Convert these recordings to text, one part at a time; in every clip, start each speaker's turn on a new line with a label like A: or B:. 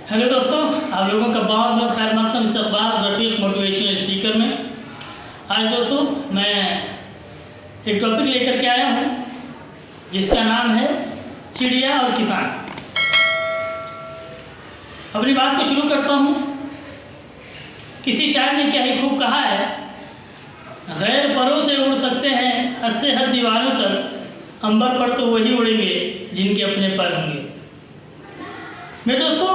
A: Hello दोस्तों, आप लोगों का बहुत बहुत खैर मकदम इस्तकबाल रफ़ीक मोटिवेशनल स्पीकर में। आज दोस्तों मैं एक टॉपिक लेकर के आया हूँ जिसका नाम है चिड़िया और किसान। अपनी बात को शुरू करता हूँ। किसी शायर ने क्या ही खूब कहा है, गैर परों से उड़ सकते हैं हद से हद दीवारों तक, अंबर पर तो वही उड़ेंगे जिनके अपने पर होंगे। मेरे दोस्तों,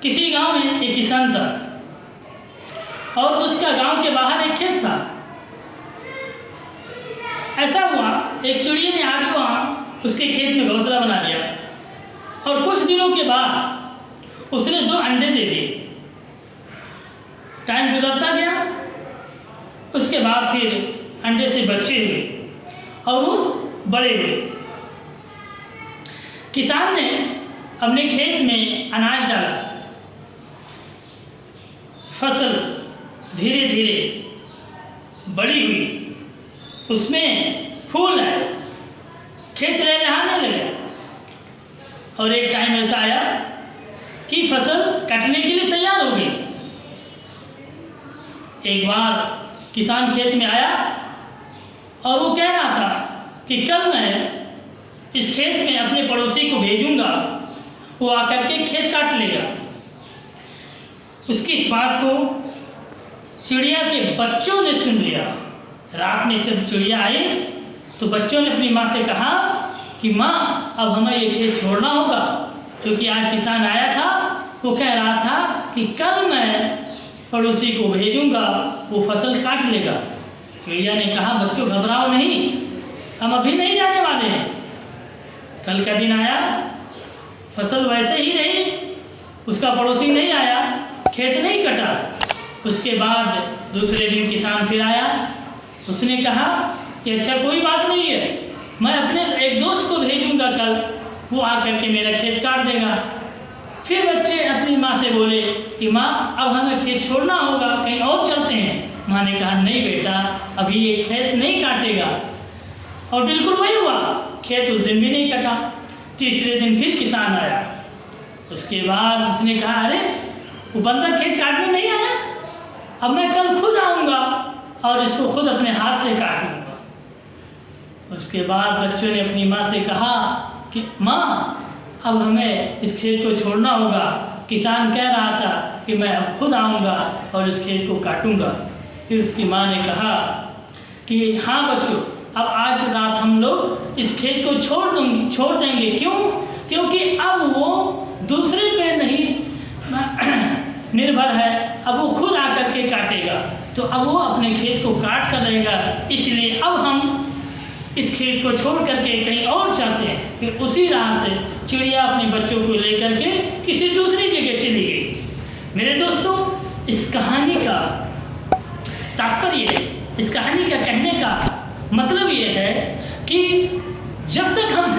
A: किसी गांव में एक किसान था और उसका गांव के बाहर एक खेत था। ऐसा हुआ, एक चिड़िया ने आके वहाँ उसके खेत में घोंसला बना दिया और कुछ दिनों के बाद उसने 2 अंडे दे दिए। टाइम गुजरता गया, उसके बाद फिर अंडे से बच्चे हुए और वो बड़े हुए। किसान ने अपने खेत में अनाज डाला, फसल धीरे धीरे बड़ी हुई, उसमें फूल आए, खेत लहलहाने लगे और एक टाइम ऐसा आया कि फसल कटने के लिए तैयार हो गई। एक बार किसान खेत में आया और वो कह रहा था कि कल मैं इस खेत में अपने पड़ोसी को भेजूंगा, वो आकर के खेत काट लेगा। उसकी इस बात को चिड़िया के बच्चों ने सुन लिया। रात में जब चिड़िया आई तो बच्चों ने अपनी माँ से कहा कि माँ, अब हमें ये खेत छोड़ना होगा, क्योंकि आज किसान आया था, वो कह रहा था कि कल मैं पड़ोसी को भेजूंगा, वो फसल काट लेगा। चिड़िया ने कहा, बच्चों घबराओ नहीं, हम अभी नहीं जाने वाले हैं। कल का दिन आया, फसल वैसे ही रही, उसका पड़ोसी नहीं आया, खेत नहीं कटा। उसके बाद दूसरे दिन किसान फिर आया, उसने कहा कि अच्छा कोई बात नहीं है, मैं अपने एक दोस्त को भेजूंगा कल, वो आकर के मेरा खेत काट देगा। फिर बच्चे अपनी माँ से बोले कि माँ, अब हमें खेत छोड़ना होगा, कहीं और चलते हैं। माँ ने कहा नहीं बेटा, अभी ये खेत नहीं काटेगा। और बिल्कुल वही हुआ, खेत उस दिन भी नहीं कटा। तीसरे दिन फिर किसान आया, उसके बाद उसने कहा अरे वो बंदा खेत काटने नहीं आया, अब मैं कल खुद आऊँगा और इसको खुद अपने हाथ से काट लूँगा। उसके बाद बच्चों ने अपनी माँ से कहा कि माँ, अब हमें इस खेत को छोड़ना होगा, किसान कह रहा था कि मैं अब खुद आऊँगा और इस खेत को काटूँगा। फिर उसकी माँ ने कहा कि हाँ बच्चों, अब आज रात हम लोग इस खेत को छोड़ देंगे। क्यों? क्योंकि अब वो दूसरे पे नहीं निर्भर है, अब वो खुद आकर के काटेगा, तो अब वो अपने खेत को काट कर देगा, इसलिए अब हम इस खेत को छोड़ करके कहीं और चलते हैं। फिर उसी रात चिड़िया अपने बच्चों को लेकर के किसी दूसरी जगह चली गई। मेरे दोस्तों, इस कहानी का तात्पर्य, इस कहानी का कहने का मतलब ये है कि जब तक हम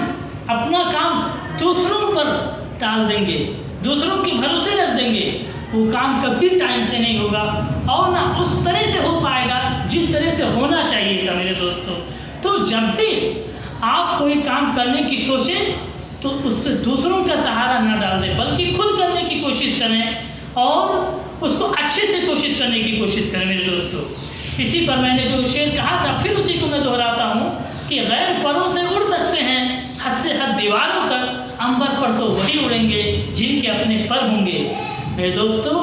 A: अपना काम दूसरों पर टाल देंगे, दूसरों के भरोसे रख देंगे, वो काम कभी टाइम से नहीं होगा और ना उस तरह से हो पाएगा जिस तरह से होना चाहिए था। मेरे दोस्तों, तो जब भी आप कोई काम करने की सोचें तो उससे दूसरों का सहारा ना डाल दें, बल्कि खुद करने की कोशिश करें और उसको अच्छे से कोशिश करने की कोशिश करें। मेरे दोस्तों, इसी पर मैंने जो शेर कहा था, फिर उसी को मैं दोहराता हूँ कि गैर परों से उड़ सकते हैं हद से हद दीवारों तक, अंबर पर तो वही उड़ेंगे जिनके अपने पर होंगे। मेरे दोस्तों,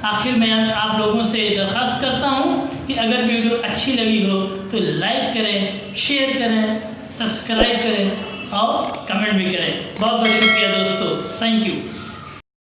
A: आखिर में आप लोगों से दरख्वास्त करता हूँ कि अगर वीडियो अच्छी लगी हो तो लाइक करें, शेयर करें, सब्सक्राइब करें और कमेंट भी करें। बहुत बहुत शुक्रिया दोस्तों, थैंक यू।